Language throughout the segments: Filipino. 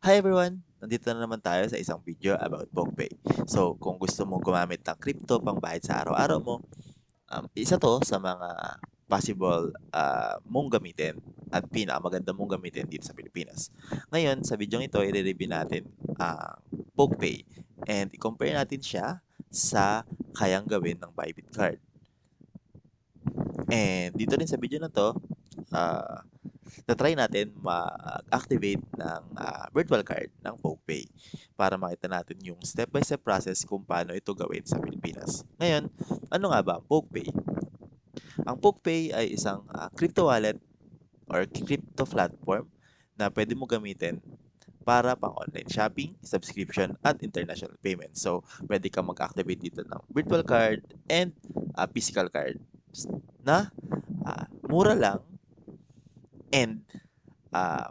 Hi everyone! Nandito na naman tayo sa isang video about PogPay. So, kung gusto mong gumamit ng crypto pang bayad sa araw-araw mo, isa to sa mga possible mong gamitin at pinakamaganda mong gamitin dito sa Pilipinas. Ngayon, sa video ito, i-review natin ang PogPay and i-compare natin siya sa kayang gawin ng Bybit card. And dito rin sa video na to, ah, na-try natin mag-activate ng virtual card ng PokePay para makita natin yung step-by-step process kung paano ito gawin sa Pilipinas. Ngayon, ano nga ba ang PokePay? Ang PokePay ay isang crypto wallet or crypto platform na pwede mo gamitin para pang online shopping, subscription, at international payments. So, pwede kang mag-activate dito ng virtual card and physical card na mura lang and ah,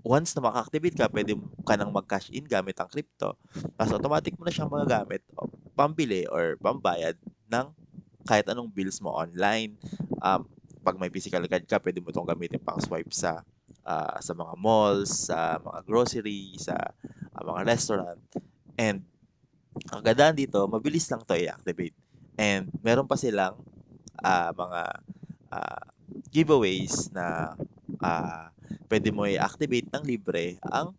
once na maka-activate ka, pwede ka nang mag-cash in gamit ang crypto. Tapos automatic mo na siyang magagamit o pambili or pambayad ng kahit anong bills mo online. Pag may physical card ka, pwede mo itong gamitin pang swipe sa mga malls, sa mga grocery, sa mga restaurant. And ang gandaan dito, mabilis lang to i-activate. And meron pa silang mga ah, giveaways na ah, pwede mo i-activate ng libre ang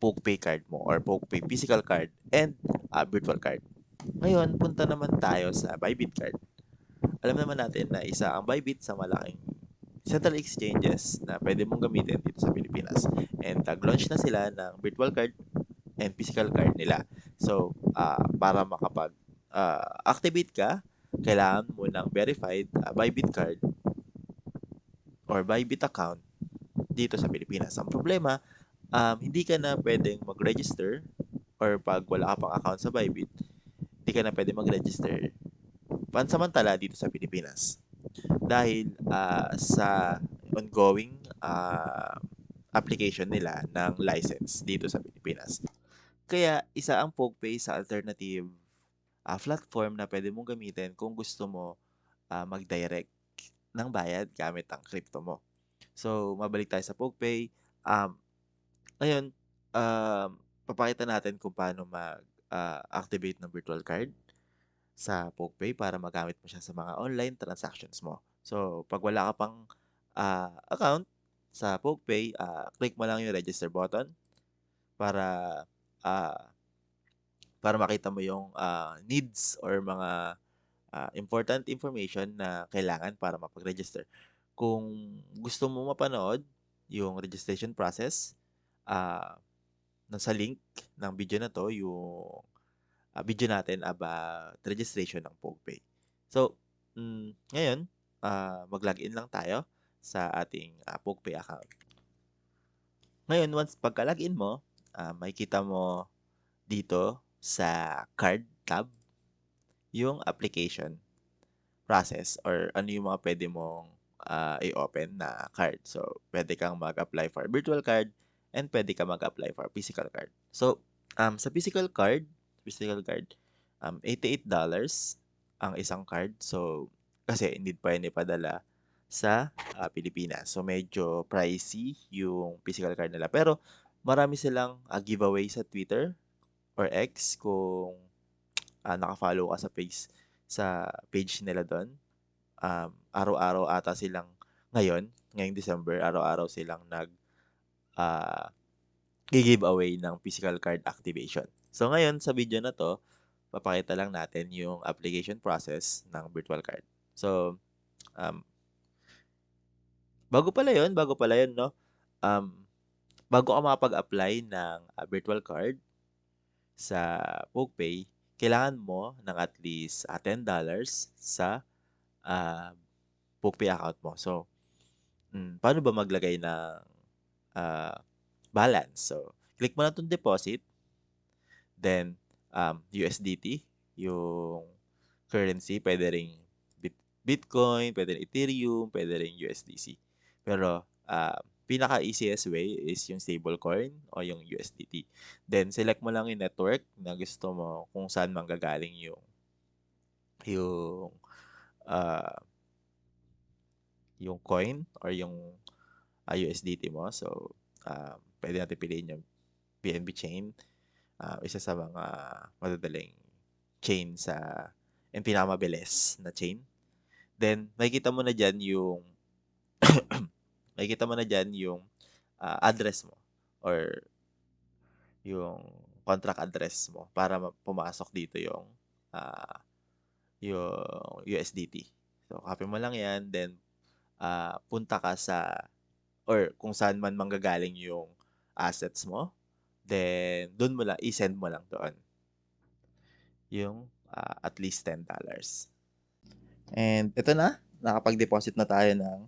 PokePay card mo or PokePay physical card and virtual card. Ngayon, punta naman tayo sa Bybit card. Alam naman natin na isa ang Bybit sa malaking central exchanges na pwede mong gamitin dito sa Pilipinas. And nag-launch na sila ng virtual card and physical card nila. So, para activate ka, kailangan mo ng verified Bybit card or Bybit account dito sa Pilipinas. Ang problema, hindi ka na pwedeng mag-register or pag wala ka pang account sa Bybit, hindi ka na pwede mag-register pansamantala dito sa Pilipinas. Dahil sa ongoing application nila ng license dito sa Pilipinas. Kaya isa ang PogPay sa alternative platform na pwede mong gamitin kung gusto mo mag-direct ng bayad gamit ang crypto mo. So, mabalik tayo sa PogPay. Um, Ngayon, papakita natin kung paano mag-activate ng virtual card sa PogPay para magamit mo siya sa mga online transactions mo. So, pag wala ka pang account sa PogPay, click mo lang yung register button para ah, para makita mo yung needs or mga important information na kailangan para mapag-register. Kung gusto mo mapanood yung registration process, ah, nasa link ng video na 'to yung, video natin about registration ng PogPay. So, ngayon, mag-login lang tayo sa ating, PogPay account. Ngayon once pagka-login mo, makikita mo dito sa card tab yung application process or ano yung mga pwede mong, i-open na card. So, pwede kang mag-apply for virtual card and pwede kang mag-apply for physical card. So, sa physical card, $88 ang isang card. So, kasi hindi pa yan ipadala sa Pilipinas. So, medyo pricey yung physical card nila. Pero, marami silang giveaway sa Twitter or X kung naka-follow ka sa page nila doon. Araw-araw ata silang ngayong December, araw-araw silang ah, gi-giveaway ng physical card activation. So ngayon sa video na 'to, papakita lang natin yung application process ng virtual card. So, um, bago pala yun 'no, um, bago ka makapag-apply ng virtual card sa PogPay, kailangan mo ng at least $10 sa ah, PogPay account mo. So, paano ba maglagay ng ah, balance? So, click mo lang 'tong deposit, then USDT, yung currency, pwede ring Bitcoin, pwede ring Ethereum, pwede ring USDC. Pero pinaka-easiest way is yung stablecoin o yung USDT. Then select mo lang yung network na gusto mo kung saan manggagaling yung ah, yung coin or yung USDT mo. So, pwede natin piliin yung BNB chain. Isa sa mga madadaling chain sa and pinakamabilis na chain. Then makikita mo na diyan yung makikita mo na diyan yung address mo or yung contract address mo para pumasok dito ah, yung USDT. So, copy mo lang 'yan, then punta ka sa or kung saan man manggagaling yung assets mo, then dun mo lang i-send mo lang doon yung at least $10. And ito na, nakapag-deposit na tayo ng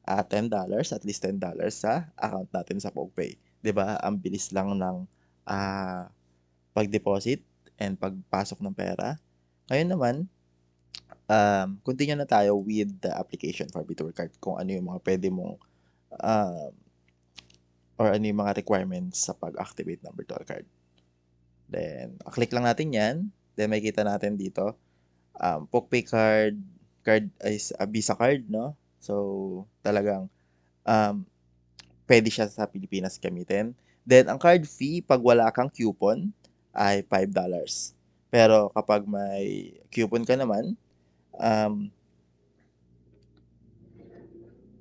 $10, at least $10 sa account natin sa PogPay. 'Di ba? Ang bilis lang ng ah, pag-deposit and pagpasok ng pera. Ngayon naman, continue na tayo with the application for Virtual Card kung ano yung mga pwede mong um, or ano yung mga requirements sa pag-activate ng virtual card. Then, click lang natin yan. Then, makikita natin dito, PogPay card, card is a Visa card, no? So, talagang um, pwede siya sa Pilipinas gamitin. Then, ang card fee, pag wala kang coupon, ay $5. Pero kapag may coupon ka naman, um,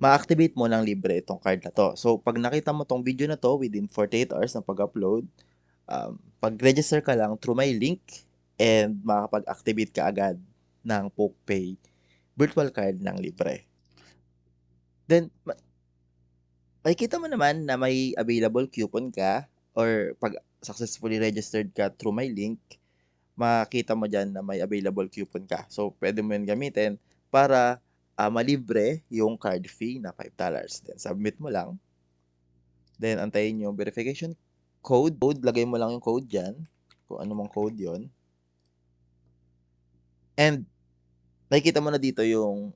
ma-activate mo ng libre itong card na to. So, pag nakita mo tong video na to within 48 hours ng pag-upload, pag-register ka lang through my link and makakapag-activate ka agad ng PogPay virtual card ng libre. Then, makikita mo naman na may available coupon ka or pag successfully registered ka through my link, makita mo dyan na may available coupon ka. So, pwede mo yun gamitin para malibre yung card fee na $5. Then, submit mo lang. Then, antayin yung verification code. Lagay mo lang yung code dyan. Kung ano mang code yon. And, nakikita mo na dito yung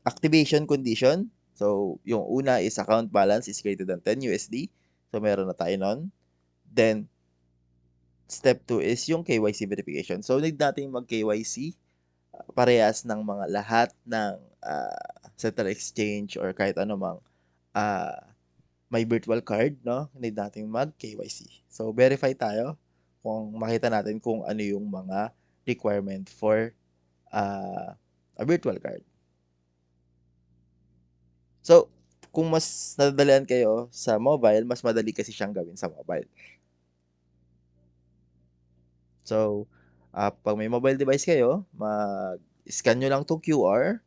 activation condition. So, yung una is account balance is greater than 10 USD. So, meron na tayo nun. Then, step 2 is yung KYC verification. So, need natin mag-KYC parehas ng mga lahat ng Central Exchange or kahit ano mang may virtual card, no? Need natin mag-KYC. So, verify tayo kung makita natin kung ano yung mga requirement for a virtual card. So, kung mas nadadalian kayo sa mobile, mas madali kasi siyang gawin sa mobile. So, pag may mobile device kayo, mag-scan nyo lang itong QR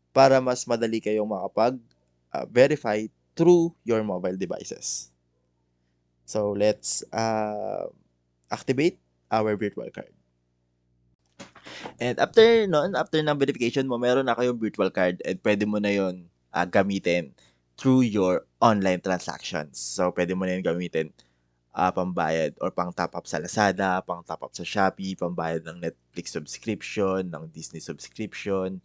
para mas madali kayong makapag-verify through your mobile devices. So, let's activate our virtual card. And after nun, after ng verification mo, meron na kayong virtual card and pwede mo na yon gamitin through your online transactions. So, pwede mo na yun gamitin pambayad or pang top up sa Lazada, pang top up sa Shopee, pambayad ng Netflix subscription, ng Disney subscription.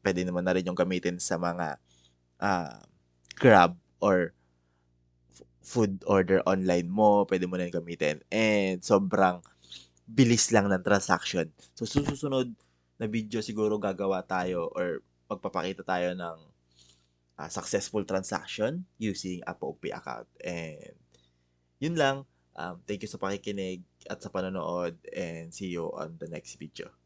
Pwede naman na rin yung gamitin sa mga Grab or food order online mo, pwede mo na yung gamitin. And sobrang bilis lang ng transaction. So, susunod na video siguro gagawa tayo or magpapakita tayo ng successful transaction using a PogPay account. And yun lang. Thank you sa pakikinig at sa panonood and see you on the next video.